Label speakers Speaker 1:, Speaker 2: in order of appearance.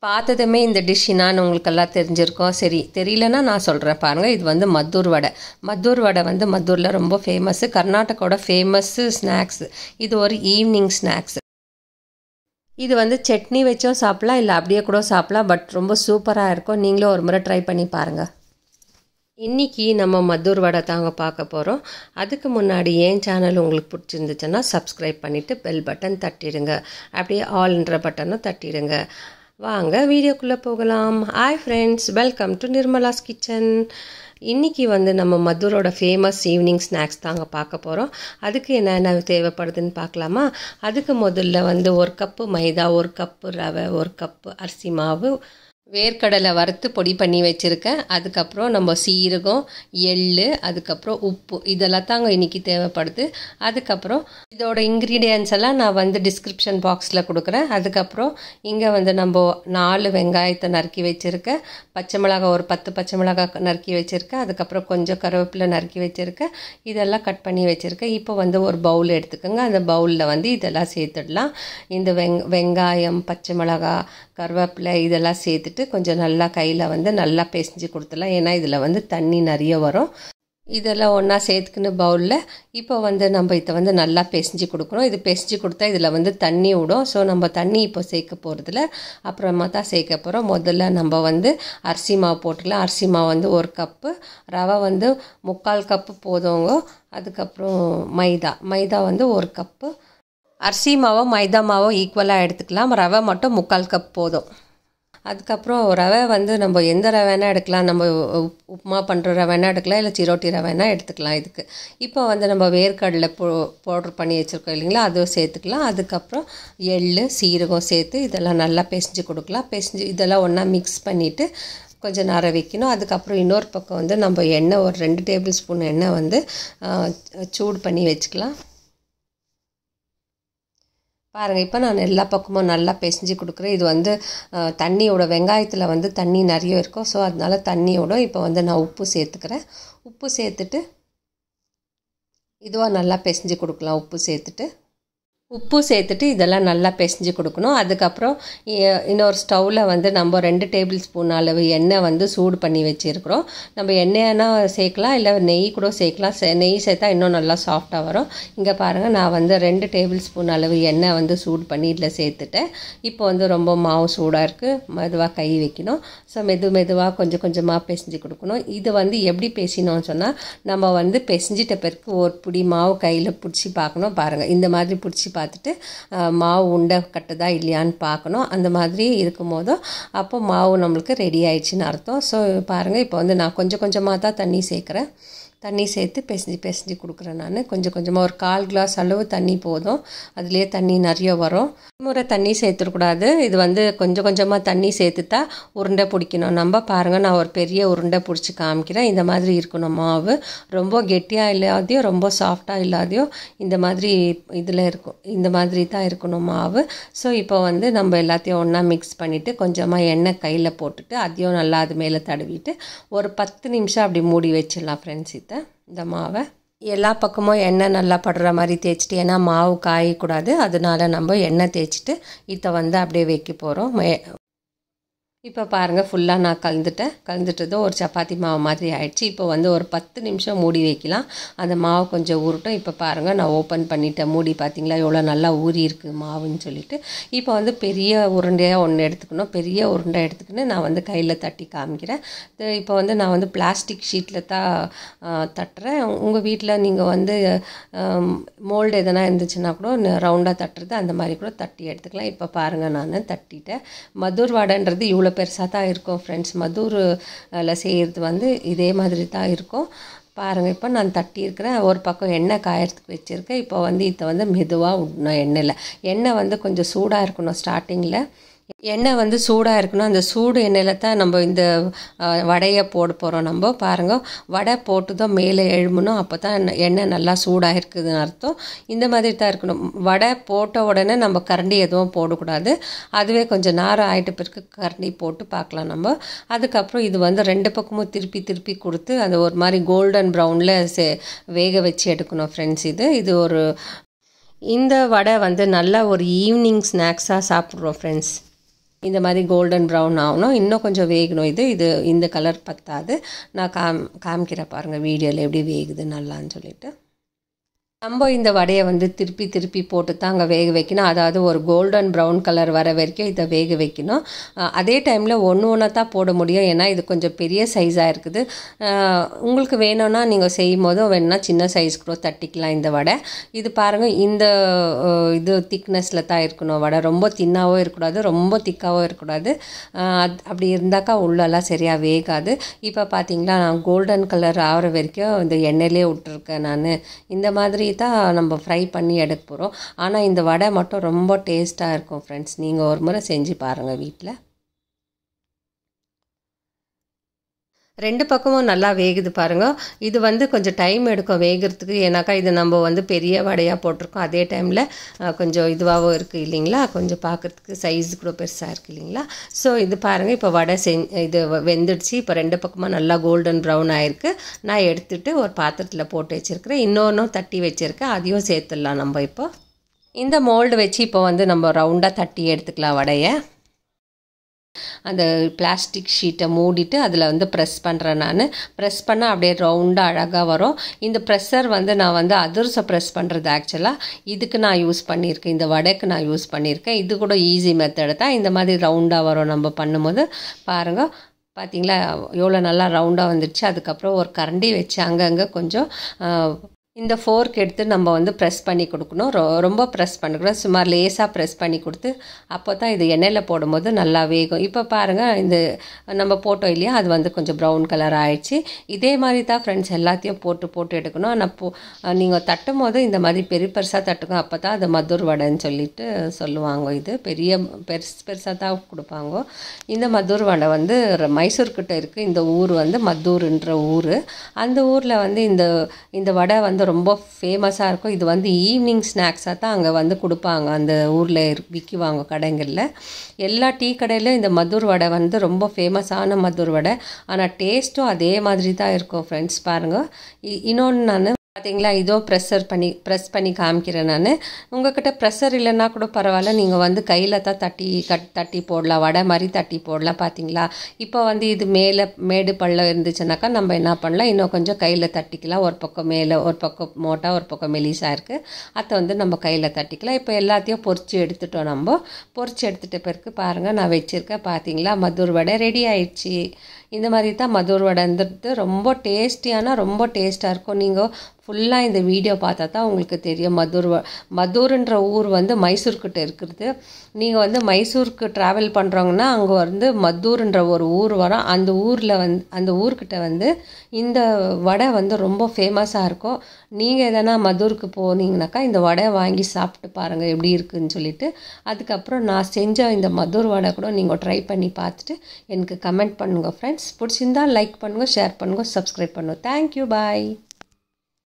Speaker 1: பார்த்ததுமே இந்த டிஷ் என்னான்னு உங்களுக்கு எல்லாம் தெரிஞ்சிருக்கும். சரி, தெரியலன்னா நான் சொல்கிறேன் பாருங்கள். இது வந்து மத்தூர் வடை. மத்தூர் வடை வந்து மத்தூரில் ரொம்ப ஃபேமஸ்ஸு, கர்நாடகாவோட ஃபேமஸ்ஸு ஸ்நாக்ஸு. இது ஒரு ஈவினிங் ஸ்நாக்ஸு. இது வந்து சட்னி வச்சும் சாப்பிட்லாம், இல்லை அப்படியே கூட சாப்பிட்லாம். பட் ரொம்ப சூப்பராக இருக்கும். நீங்களும் ஒரு முறை ட்ரை பண்ணி பாருங்கள். இன்றைக்கி நம்ம மத்தூர் வடை தாங்க பார்க்க போகிறோம். அதுக்கு முன்னாடி என் சேனல் உங்களுக்கு பிடிச்சிருந்துச்சுன்னா சப்ஸ்கிரைப் பண்ணிவிட்டு பெல் பட்டன் தட்டிடுங்க. அப்படியே ஆல்ன்ற பட்டனும் தட்டிடுங்க. வாங்க வீடியோக்குள்ளே போகலாம். Hi friends, welcome to Nirmala's kitchen. இன்றைக்கி வந்து நம்ம மத்தூரோட ஃபேமஸ் ஈவினிங் ஸ்நாக்ஸ் தாங்க பார்க்க போகிறோம். அதுக்கு என்னென்ன தேவைப்படுதுன்னு பார்க்கலாமா? அதுக்கு முதல்ல வந்து 1 கப்பு மைதா, 1 கப்பு ரவை, 1 கப்பு அரிசி மாவு, வேர்க்கடலை வறுத்து பொடி பண்ணி வச்சுருக்கேன். அதுக்கப்புறம் நம்ம சீரகம், எள், அதுக்கப்புறம் உப்பு, இதெல்லாம் தாங்க இன்றைக்கி தேவைப்படுது. அதுக்கப்புறம் இதோட இன்க்ரீடியன்ஸ் எல்லாம் நான் வந்து டிஸ்கிரிப்ஷன் பாக்ஸில் கொடுக்குறேன். அதுக்கப்புறம் இங்கே வந்து நம்ம 4 வெங்காயத்தை நறுக்கி வச்சுருக்கேன், பச்சை மிளகாய் ஒரு 10 பச்சை மிளகாய் நறுக்கி வச்சுருக்கேன், அதுக்கப்புறம் கொஞ்சம் கருவேப்பிலை நறுக்கி வச்சுருக்கேன், இதெல்லாம் கட் பண்ணி வச்சுருக்கேன். இப்போ வந்து ஒரு பவுல் எடுத்துக்கோங்க. அந்த பவுலில் வந்து இதெல்லாம் சேர்த்துடலாம். இந்த வெங்காயம், பச்சை மிளகாய், கருவேப்பிலை இதெல்லாம் சேர்த்துட்டு கொஞ்சம் நல்லா கையில் வந்து நல்லா பிசைஞ்சு கொடுத்துடலாம். ஏன்னா இதில் வந்து தண்ணி நிறைய வரும். இதெல்லாம் ஒன்றா சேர்த்துக்குன்னு பவுலில் இப்போ வந்து நம்ம இதை வந்து நல்லா பிசைஞ்சு கொடுக்கணும். இது பிசைஞ்சு கொடுத்தா இதில் வந்து தண்ணி விடும். ஸோ நம்ம தண்ணி இப்போ சேர்க்க போகிறதில்ல, அப்புறமா தான் சேர்க்க போகிறோம். முதல்ல நம்ம வந்து அரிசி மாவு போட்டுக்கலாம். அரிசி மாவு வந்து 1 கப்பு, ரவை வந்து 3/4 கப்பு போதுங்க. அதுக்கப்புறம் மைதா வந்து 1 கப்பு. அரிசி மாவோ மைதா மாவோ ஈக்குவலாக எடுத்துக்கலாம். ரவை மட்டும் 3/4 கப் போதும். அதுக்கப்புறம் ரவை வந்து நம்ம எந்த ரவைனா எடுக்கலாம். நம்ம உப்புமா பண்ணுற ரவைனா எடுக்கலாம், இல்லை சிரோட்டி ரவைனா எடுத்துக்கலாம் இதுக்கு. இப்போ வந்து நம்ம வேர்க்கடலை பவுட்ரு பண்ணி வச்சுருக்கோம் இல்லைங்களா, அதுவும் சேர்த்துக்கலாம். அதுக்கப்புறம் எள், சீரகம் சேர்த்து இதெல்லாம் நல்லா பிசைஞ்சு கொடுக்கலாம். பிசைஞ்சு இதெல்லாம் ஒன்றா மிக்ஸ் பண்ணிவிட்டு கொஞ்சம் நேரம் வைக்கணும். அதுக்கப்புறம் இன்னொரு பக்கம் வந்து நம்ம எண்ணெய் ஒரு 2 டேபிள் ஸ்பூன் எண்ணெய் வந்து சூடு பண்ணி வச்சுக்கலாம். பாருங்கள், இப்போ நான் எல்லா பக்கமும் நல்லா பிசைஞ்சு கொடுக்குறேன். இது வந்து தண்ணியோட, வெங்காயத்தில் வந்து தண்ணி நிறைய இருக்கும். ஸோ அதனால தண்ணியோட இப்போ வந்து நான் உப்பு சேர்த்துக்கிறேன். உப்பு சேர்த்துட்டு இதுவாக நல்லா பிசைஞ்சு கொடுக்கலாம். உப்பு சேர்த்துட்டு இதெல்லாம் நல்லா பிசைஞ்சு கொடுக்கணும். அதுக்கப்புறம் இன்னொரு ஸ்டவ்வில் வந்து நம்ம 2 டேபிள் ஸ்பூன் அளவு எண்ணெய் வந்து சூடு பண்ணி வச்சுருக்குறோம். நம்ம எண்ணெய்னா சேர்க்கலாம், இல்லை நெய் கூட சேர்க்கலாம். நெய் சேர்த்தா இன்னும் நல்லா சாஃப்டாக வரும். இங்கே பாருங்கள், நான் வந்து 2 டேபிள் ஸ்பூன் அளவு எண்ணெய் வந்து சூடு பண்ணி இதில் சேர்த்துட்டேன். இப்போ வந்து ரொம்ப மாவு சூடாக இருக்குது, மெதுவாக கை வைக்கணும். ஸோ மெதுவாக கொஞ்சம் கொஞ்சமாக பிசைஞ்சு கொடுக்கணும். இது வந்து எப்படி பேசினோன்னு சொன்னால், நம்ம வந்து பிசைஞ்சிட்ட பிறகு ஒரு பிடி மாவு கையில் பிடிச்சி பார்க்கணும். பாருங்கள், இந்த மாதிரி பிடிச்சி பார்த்துட்டு மாவு உண்டை கட்டுதா இல்லையான்னு பார்க்கணும். அந்த மாதிரி இருக்கும் போதும் அப்போ மாவு நம்மளுக்கு ரெடி ஆயிடுச்சுன்னு அர்த்தம். ஸோ பாருங்கள், இப்போ வந்து நான் கொஞ்சம் கொஞ்சமாக தான் தண்ணி சேர்க்குறேன். தண்ணி சேர்த்து பிசைஞ்சு கொடுக்குறேன். நான் கொஞ்சம் கொஞ்சமாக ஒரு 1/4 கிளாஸ் அளவு தண்ணி போதும். அதுலேயே தண்ணி நிறைய வரும். முறை தண்ணி சேர்த்துக்கூடாது. இது வந்து கொஞ்சம் கொஞ்சமாக தண்ணி சேர்த்துட்டா உருண்டை பிடிக்கணும். நம்ம பாருங்கள், நான் ஒரு பெரிய உருண்டை பிடிச்சி காமிக்கிறேன். இந்த மாதிரி இருக்கணும் மாவு. ரொம்ப கெட்டியாக இல்லாதையோ ரொம்ப சாஃப்டாக இல்லாதையோ இந்த மாதிரி இதில் இருக்கும். இந்த மாதிரி தான் இருக்கணும் மாவு. ஸோ இப்போ வந்து நம்ம எல்லாத்தையும் ஒன்றா மிக்ஸ் பண்ணிவிட்டு கொஞ்சமாக எண்ணெய் கையில் போட்டுட்டு அதையும் நல்லா அது மேலே தடவிட்டு ஒரு 10 நிமிஷம் அப்படி மூடி வச்சிடலாம் ஃப்ரெண்ட்ஸ். இந்த மாவை எல்லா பக்கமும் எண்ணெய் நல்லா படுற மாதிரி தேய்ச்சிட்டு, ஏன்னா மாவு காயக்கூடாது, அதனால நம்ம எண்ணெய் தேய்ச்சிட்டு இதை வந்து அப்படியே வைக்க போகிறோம். இப்போ பாருங்கள், ஃபுல்லாக நான் கலந்துட்டதோ ஒரு சப்பாத்தி மாவு மாதிரி ஆயிடுச்சு. இப்போ வந்து ஒரு 10 நிமிஷம் மூடி வைக்கலாம். அந்த மாவு கொஞ்சம் ஊறட்டும். இப்போ பாருங்கள், நான் ஓப்பன் பண்ணிட்டேன். மூடி பார்த்தீங்களா எவ்வளோ நல்லா ஊறி இருக்குது மாவுன்னு சொல்லிட்டு. இப்போ வந்து பெரிய உருண்டையாக ஒன்று எடுத்துக்கணும். பெரிய உருண்டை எடுத்துக்கின்னு நான் வந்து கையில் தட்டி காமிக்கிறேன். இப்போ வந்து நான் வந்து பிளாஸ்டிக் ஷீட்டில் தான் தட்டுறேன். உங்கள் வீட்டில் நீங்கள் வந்து மோல்டு எதனா இருந்துச்சுன்னா கூட ரவுண்டாக தட்டுறது அந்த மாதிரி கூட தட்டி எடுத்துக்கலாம். இப்போ பாருங்கள், நான் தட்டிட்டேன். மத்தூர் வடைன்றது இவ்வளோ பெருசாக தான் இருக்கும் ஃப்ரெண்ட்ஸ். மத்தூரில் செய்கிறது வந்து இதே மாதிரி தான் இருக்கும். பாருங்கள், இப்போ நான் தட்டியிருக்கிறேன். ஒரு பக்கம் எண்ணெய் காயறதுக்கு வச்சுருக்கேன். இப்போ வந்து இதை வந்து மெதுவாக விடணும். எண்ணெய் வந்து கொஞ்சம் சூடாக இருக்கணும். ஸ்டார்டிங்கில் எண்ணெய் வந்து சூடாக இருக்கணும். அந்த சூடு எண்ணெயில் தான் நம்ம இந்த வடையை போட போகிறோம். நம்ம பாருங்கள், வடை போட்டுதான் மேலே எழும்பணும். அப்போ தான் எண்ணெய் நல்லா சூடாக இருக்குதுன்னு அர்த்தம். இந்த மாதிரி தான் இருக்கணும். வடை போட்ட உடனே நம்ம கரண்டி எதுவும் போடக்கூடாது. அதுவே கொஞ்சம் நேரம் ஆகிட்ட பிறகு கரண்டி போட்டு பார்க்கலாம் நம்ம. அதுக்கப்புறம் இது வந்து 2 பக்கமும் திருப்பி கொடுத்து அது ஒரு மாதிரி கோல்டன் ப்ரௌனில் வேக வச்சு எடுக்கணும் ஃப்ரெண்ட்ஸ். இது ஒரு இந்த வடை வந்து நல்ல ஒரு ஈவினிங் ஸ்நாக்ஸாக சாப்பிட்றோம் ஃப்ரெண்ட்ஸ். இந்த மாதிரி கோல்டன் ப்ரௌன் ஆகணும், இன்னும் கொஞ்சம் வேகணும். இது இந்த கலர் பத்தாது. நான் காமிக்கிறேன் பாருங்கள் வீடியோவில் எப்படி வேகுது நல்லான்னு சொல்லிட்டு. நம்ம இந்த வடையை வந்து திருப்பி திருப்பி போட்டு தான் அங்கே வேக வைக்கணும். அதாவது ஒரு கோல்டன் ப்ரௌன் கலர் வர வரைக்கும் இதை வேக வைக்கணும். அதே டைமில் ஒன்று தான் போட முடியும், ஏன்னா இது கொஞ்சம் பெரிய சைஸாக இருக்குது. உங்களுக்கு வேணும்னா நீங்கள் செய்யும் போதும் வேணும்னா சின்ன சைஸ் கூட தட்டிக்கலாம் இந்த வடை. இது பாருங்கள், இந்த இது திக்னஸில் தான் இருக்கணும் வடை. ரொம்ப தின்னாகவும் இருக்கக்கூடாது, ரொம்ப திக்காகவும் இருக்கக்கூடாது. அப்படி இருந்தாக்கா உள்ளெல்லாம் சரியாக வேகாது. இப்போ பார்த்தீங்களா, நான் கோல்டன் கலர் ஆகிற வரைக்கும் இந்த எண்ணெயிலே விட்டுருக்கேன் நான். இந்த மாதிரி தான் நம்ம ஃப்ரை பண்ணி எடுக்க போகிறோம். ஆனால் இந்த வடை மட்டும் ரொம்ப டேஸ்ட்டாக இருக்கும் ஃப்ரெண்ட்ஸ். நீங்கள் ஒரு முறை செஞ்சு பாருங்கள் வீட்டில். ரெண்டு பக்கமும் நல்லா வேகுது பாருங்கள். இது வந்து கொஞ்சம் டைம் எடுக்கும் வேகிறதுக்கு, ஏன்னாக்கா இது நம்ம வந்து பெரிய வடையாக போட்டிருக்கோம். அதே டைமில் கொஞ்சம் இதுவாகவும் இருக்குது இல்லைங்களா, கொஞ்சம் பார்க்குறதுக்கு சைஸ் கூட பெருசாக இருக்குது இல்லைங்களா. ஸோ இது பாருங்கள், இப்போ வடை இது வெந்துடுச்சு. இப்போ ரெண்டு பக்கமாக நல்லா கோல்டன் ப்ரௌன் ஆகிருக்கு. நான் எடுத்துகிட்டு ஒரு பாத்திரத்தில் போட்டு வச்சுருக்கிறேன். இன்னொன்றும் தட்டி வச்சுருக்கேன், அதையும் சேர்த்துடலாம் நம்ம. இப்போ இந்த மோல்டு வச்சு இப்போ வந்து நம்ம ரவுண்டாக தட்டி எடுத்துக்கலாம் வடையை. அந்த பிளாஸ்டிக் ஷீட்டை மூடிட்டு அதில் வந்து ப்ரெஸ் பண்ணுறேன். நான் ப்ரெஸ் பண்ணால் அப்படியே ரவுண்டாக அழகாக வரும். இந்த ப்ரெஸ்ஸர் வந்து நான் வந்து அதிரசம் ப்ரெஸ் பண்ணுறது ஆக்சுவலாக இதுக்கு நான் யூஸ் பண்ணியிருக்கேன், இந்த வடைக்கு நான் யூஸ் பண்ணியிருக்கேன். இது கூட ஈஸி மெத்தடு தான். இந்த மாதிரி ரவுண்டாக வரும் நம்ம பண்ணும்போது. பாருங்கள், பார்த்தீங்களா எவ்வளோ நல்லா ரவுண்டாக வந்துடுச்சு. அதுக்கப்புறம் ஒரு கரண்டி வச்சு அங்கங்கே கொஞ்சம் இந்த ஃபோர்க் எடுத்து நம்ம வந்து ப்ரெஸ் பண்ணி கொடுக்கணும். ரொம்ப ப்ரெஸ் பண்ணக்கூடாது, சுமார் லேசாக ப்ரெஸ் பண்ணி கொடுத்து அப்போ தான் இது எண்ணெயில் போடும்போது நல்லா வேகும். இப்போ பாருங்கள், இந்த நம்ம போட்டோம் இல்லையா, அது வந்து கொஞ்சம் ப்ரௌன் கலர் ஆகிடுச்சு. இதே மாதிரி தான் ஃப்ரெண்ட்ஸ் எல்லாத்தையும் போட்டு எடுக்கணும். ஆனால் நீங்கள் தட்டும் போது இந்த மாதிரி பெருசாக தட்டுங்க, அப்போ தான் அது மதுர் வடைன்னு சொல்லிட்டு சொல்லுவாங்க. இது பெருசாக தான் கொடுப்பாங்க. இந்த மதுர் வடை வந்து மைசூர்கிட்ட இருக்குது. இந்த ஊர் வந்து மத்தூர்ன்ற ஊர். அந்த ஊரில் வந்து இந்த வடை வந்து ரொம்ப ஃபேமஸாக இருக்கும். இது வந்து ஈவினிங் ஸ்நாக்ஸாக தான் அங்கே வந்து கொடுப்பாங்க. அந்த ஊரில் விற்குவாங்க கடைகளில். எல்லா டீ கடையிலும் இந்த மதுர் வடை வந்து ரொம்ப ஃபேமஸான மதுர் வடை. ஆனால் டேஸ்ட்டும் அதே மாதிரி தான் இருக்கும் ஃப்ரெண்ட்ஸ். பாருங்கள், இன்னொன்று நான் பார்த்தீங்களா, இதோ ப்ரெஸ் பண்ணி காமிக்கிறேன் நான். உங்கள்கிட்ட ப்ரெஷர் இல்லைன்னா கூட பரவாயில்ல, நீங்கள் வந்து கையில் தான் தட்டி போடலாம், வடை மாதிரி தட்டி போடலாம். பார்த்தீங்களா, இப்போ வந்து இது மேடு பள்ளம் இருந்துச்சுனாக்கா நம்ம என்ன பண்ணலாம், இன்னும் கொஞ்சம் கையில் தட்டிக்கலாம். ஒரு பக்கம் மேலே, ஒரு பக்கம் மோட்டா, ஒரு பக்கம் மெலிசாக இருக்குது, அதை வந்து நம்ம கையில் தட்டிக்கலாம். இப்போ எல்லாத்தையும் பொரிச்சு எடுத்துட்டோம். நம்ம பொரிச்சு எடுத்துகிட்ட பிறகு பாருங்கள், நான் வச்சுருக்கேன். பார்த்தீங்களா, மதுர் வடை ரெடி ஆயிடுச்சு. இந்த மாதிரி தான் மதுர் வடைன்றது ரொம்ப டேஸ்ட்டாக இருக்கும். நீங்கள் ஃபுல்லாக இந்த வீடியோ பார்த்தா தான் உங்களுக்கு தெரியும். மதுர்ன்ற ஊர் வந்து மைசூர்கிட்ட இருக்கிறது. நீங்கள் வந்து மைசூருக்கு ட்ராவல் பண்ணுறவங்கன்னா அங்கே வந்து மத்தூர்ன்ற ஒரு ஊர் வரும். அந்த ஊர்கிட்ட வந்து இந்த வடை வந்து ரொம்ப ஃபேமஸாக இருக்கும். நீங்கள் எதனா மத்தூருக்கு போனீங்கனாக்கா இந்த வடை வாங்கி சாப்பிட்டு பாருங்கள் எப்படி இருக்குதுன்னு சொல்லிட்டு. அதுக்கப்புறம் நான் செஞ்ச இந்த மதுர் வடை கூட நீங்கள் ட்ரை பண்ணி பார்த்துட்டு எனக்கு கமெண்ட் பண்ணுங்கள் ஃப்ரெண்ட்ஸ். பிடிச்சிருந்தால் லைக் பண்ணுங்கள், ஷேர் பண்ணுங்கள், சப்ஸ்கிரைப் பண்ணுங்கள். தேங்க்யூ, பாய்.